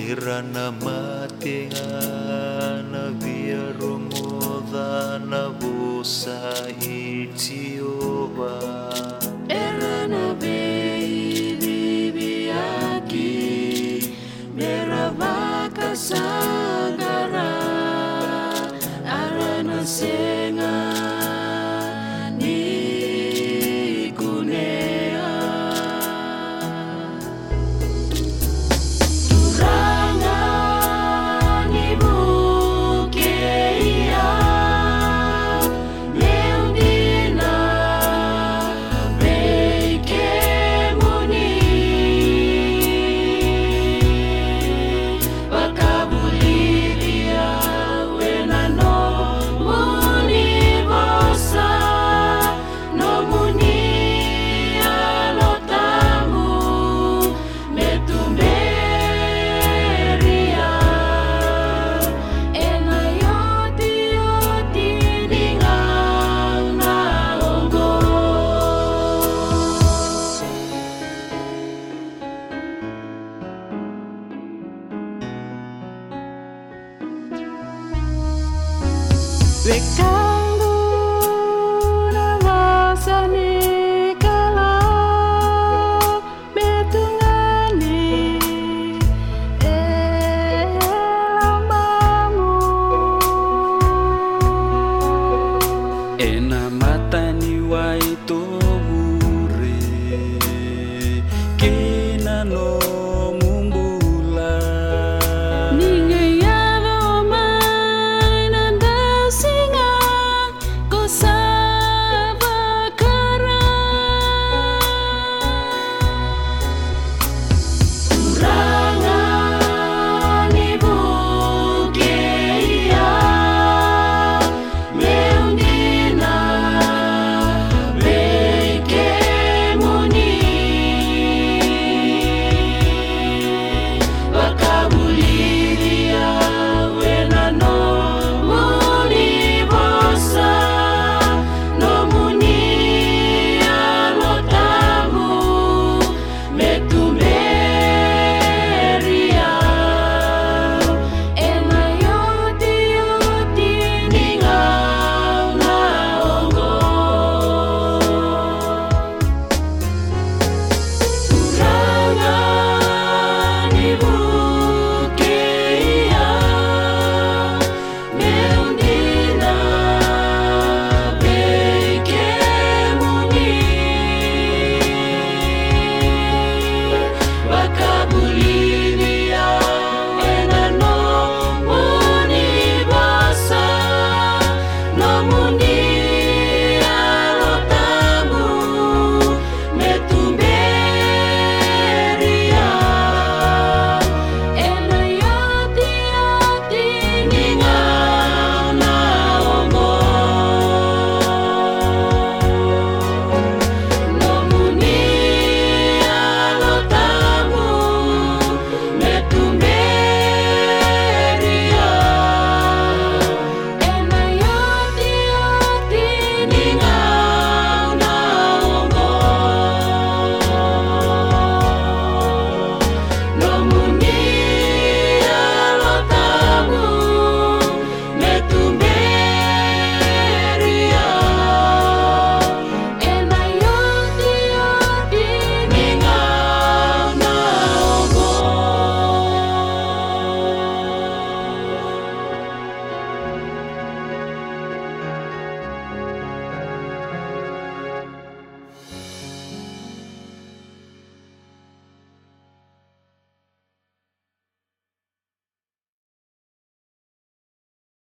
Era na matinga na viarongoda na vosa i Jehova. Era na baby biaki meravaka sagara arana senga ni kunea turanga ni bukeia leundina beike muni vakabulilia wena no muni vosa no muni alotamu metumberia ena yoti yoti ningang na ongo Bekanggu na vosa ni kala betungani lambamu Ena matani wai to ure kena no